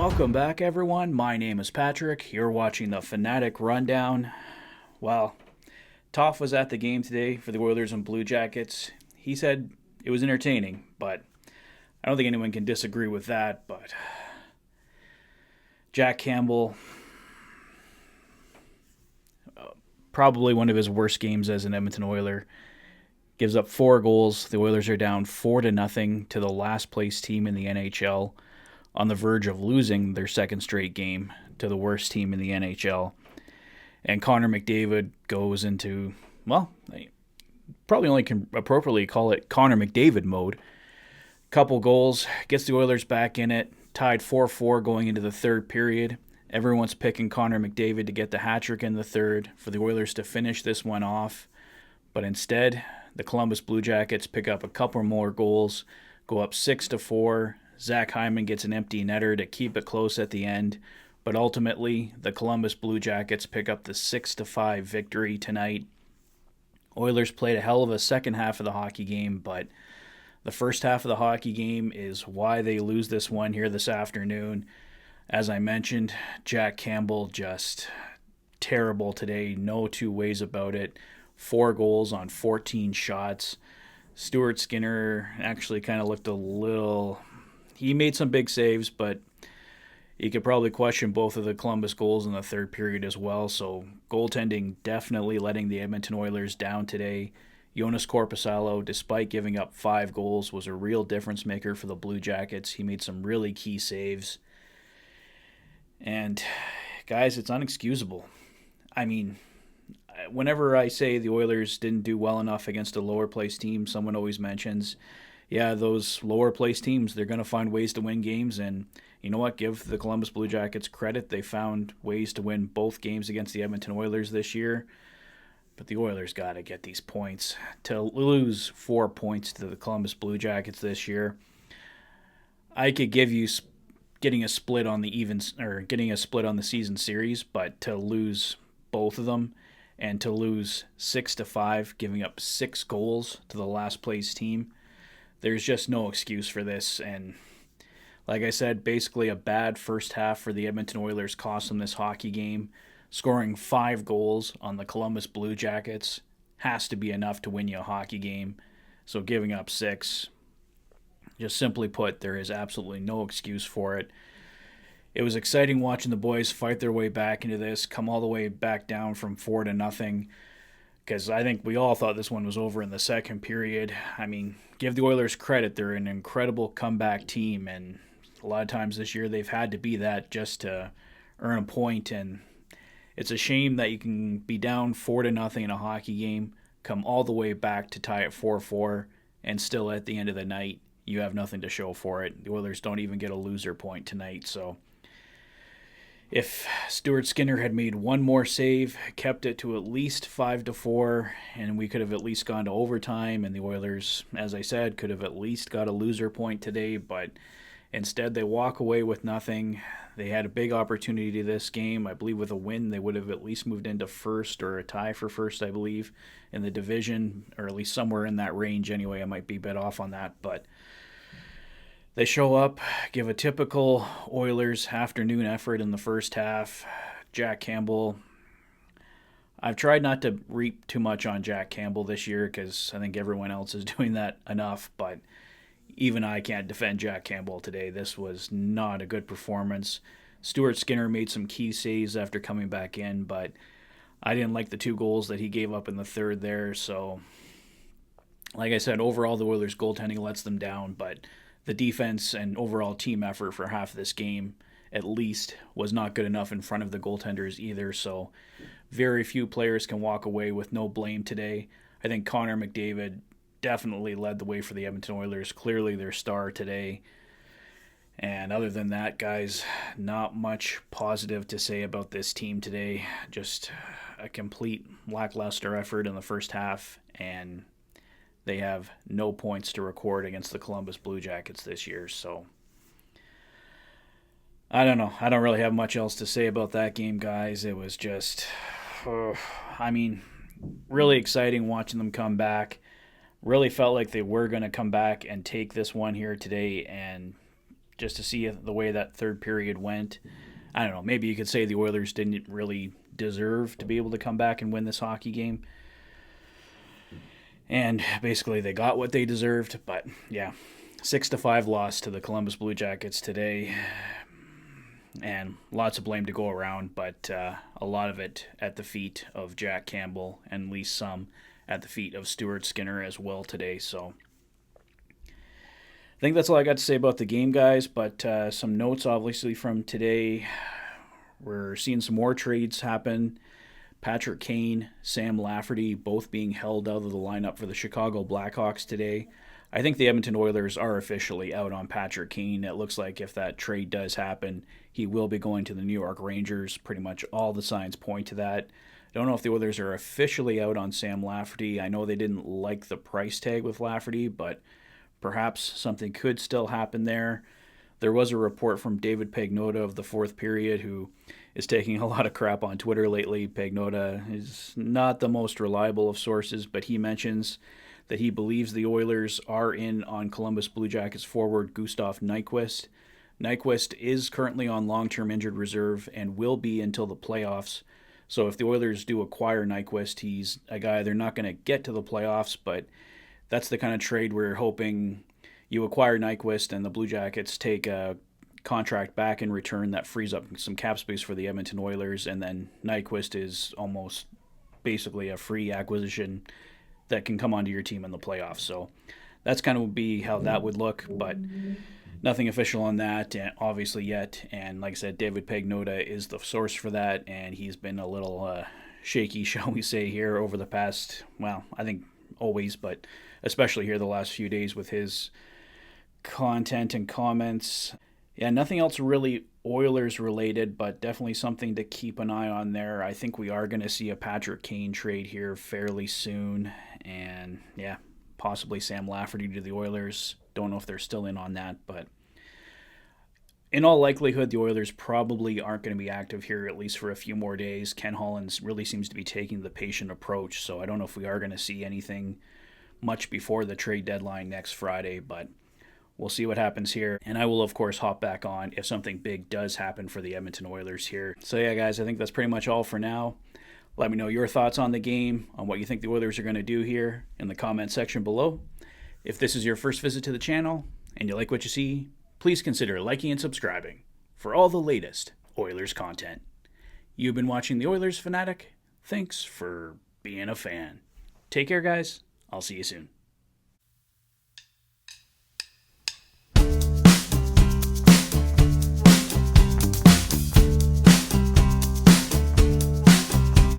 Welcome back, everyone. My name is Patrick. You're watching the Fanatic Rundown. Well, Toff was at the game today for the Oilers and Blue Jackets. He said it was entertaining, but I don't think anyone can disagree with that. But Jack Campbell, probably one of his worst games as an Edmonton Oiler, gives up 4 goals. The Oilers are down 4-0 to the last place team in the NHL, on the verge of losing their second straight game to the worst team in the NHL. And Connor McDavid goes into, well, I probably only can appropriately call it Connor McDavid mode. Couple goals, gets the Oilers back in it, tied 4-4 going into the third period. Everyone's picking Connor McDavid to get the hat trick in the third for the Oilers to finish this one off. But instead, the Columbus Blue Jackets pick up a couple more goals, go up 6-4. Zach Hyman gets an empty netter to keep it close at the end, but ultimately the Columbus Blue Jackets pick up the 6-5 victory tonight. Oilers played a hell of a second half of the hockey game, but the first half of the hockey game is why they lose this one here this afternoon. As I mentioned, Jack Campbell just terrible today, no two ways about it. 4 goals on 14 shots. Stuart Skinner actually kind of looked a little... He made some big saves, but you could probably question both of the Columbus goals in the third period as well. So goaltending definitely letting the Edmonton Oilers down today. Jonas Korpisalo, despite giving up 5 goals, was a real difference maker for the Blue Jackets. He made some really key saves. And guys, it's unexcusable. I mean, whenever I say the Oilers didn't do well enough against a lower place team, someone always mentions, yeah, those lower place teams, they're going to find ways to win games. And you know what? Give the Columbus Blue Jackets credit. They found ways to win both games against the Edmonton Oilers this year. But the Oilers got to get these points. To lose 4 points to the Columbus Blue Jackets this year, I could give you getting a split on the season series, but to lose both of them and to lose 6-5, giving up 6 goals to the last place team, there's just no excuse for this. And like I said, basically a bad first half for the Edmonton Oilers cost them this hockey game. Scoring 5 goals on the Columbus Blue Jackets has to be enough to win you a hockey game. So giving up 6, just simply put, there is absolutely no excuse for it. It was exciting watching the boys fight their way back into this, come all the way back down from 4-0. Because I think we all thought this one was over in the second period. I mean, give the Oilers credit. They're an incredible comeback team, and a lot of times this year they've had to be that just to earn a point. And it's a shame that you can be down 4-0 in a hockey game, come all the way back to tie at 4-4, and still at the end of the night, you have nothing to show for it. The Oilers don't even get a loser point tonight, so... If Stuart Skinner had made one more save, kept it to at least 5-4, and we could have at least gone to overtime, and the Oilers, as I said, could have at least got a loser point today, but instead they walk away with nothing. They had a big opportunity this game. I believe with a win, they would have at least moved into first or a tie for first, I believe, in the division, or at least somewhere in that range anyway. I might be a bit off on that, but... They show up, give a typical Oilers afternoon effort in the first half. Jack Campbell, I've tried not to reap too much on Jack Campbell this year because I think everyone else is doing that enough, but even I can't defend Jack Campbell today. This was not a good performance. Stuart Skinner made some key saves after coming back in, but I didn't like the 2 goals that he gave up in the third there. So, like I said, overall the Oilers' goaltending lets them down, but the defense and overall team effort for half of this game, at least, was not good enough in front of the goaltenders either. So very few players can walk away with no blame today. I think Connor McDavid definitely led the way for the Edmonton Oilers, clearly their star today. And other than that, guys, not much positive to say about this team today. Just a complete lackluster effort in the first half, and they have no points to record against the Columbus Blue Jackets this year. So, I don't know. I don't really have much else to say about that game, guys. It was just, really exciting watching them come back. Really felt like they were going to come back and take this one here today and just to see the way that third period went. I don't know. Maybe you could say the Oilers didn't really deserve to be able to come back and win this hockey game. And basically, they got what they deserved. But yeah, 6-5 loss to the Columbus Blue Jackets today. And lots of blame to go around, but a lot of it at the feet of Jack Campbell, and at least some at the feet of Stuart Skinner as well today. So I think that's all I got to say about the game, guys. But some notes, obviously, from today. We're seeing some more trades happen. Patrick Kane, Sam Lafferty, both being held out of the lineup for the Chicago Blackhawks today. I think the Edmonton Oilers are officially out on Patrick Kane. It looks like if that trade does happen, he will be going to the New York Rangers. Pretty much all the signs point to that. Don't know if the Oilers are officially out on Sam Lafferty. I know they didn't like the price tag with Lafferty, but perhaps something could still happen there. There was a report from David Pagnotta of the Fourth Period, who is taking a lot of crap on Twitter lately. Pagnotta is not the most reliable of sources, but he mentions that he believes the Oilers are in on Columbus Blue Jackets forward Gustav Nyquist. Nyquist is currently on long-term injured reserve and will be until the playoffs. So if the Oilers do acquire Nyquist, he's a guy they're not going to get to the playoffs, but that's the kind of trade we're hoping. You acquire Nyquist and the Blue Jackets take a contract back in return that frees up some cap space for the Edmonton Oilers, and then Nyquist is almost basically a free acquisition that can come onto your team in the playoffs. So that's kind of would be how that would look, but nothing official on that obviously yet. And like I said, David Pagnotta is the source for that, and he's been a little shaky, shall we say, here over the past, well, I think always, but especially here the last few days with his content and comments. Yeah, nothing else really Oilers related, but definitely something to keep an eye on there. I think we are going to see a Patrick Kane trade here fairly soon, and yeah, possibly Sam Lafferty to the Oilers. Don't know if they're still in on that, but in all likelihood, the Oilers probably aren't going to be active here at least for a few more days. Ken Holland really seems to be taking the patient approach, so I don't know if we are going to see anything much before the trade deadline next Friday, but we'll see what happens here. And I will, of course, hop back on if something big does happen for the Edmonton Oilers here. So yeah, guys, I think that's pretty much all for now. Let me know your thoughts on the game, on what you think the Oilers are going to do here in the comment section below. If this is your first visit to the channel and you like what you see, please consider liking and subscribing for all the latest Oilers content. You've been watching the Oilers Fanatic. Thanks for being a fan. Take care, guys. I'll see you soon.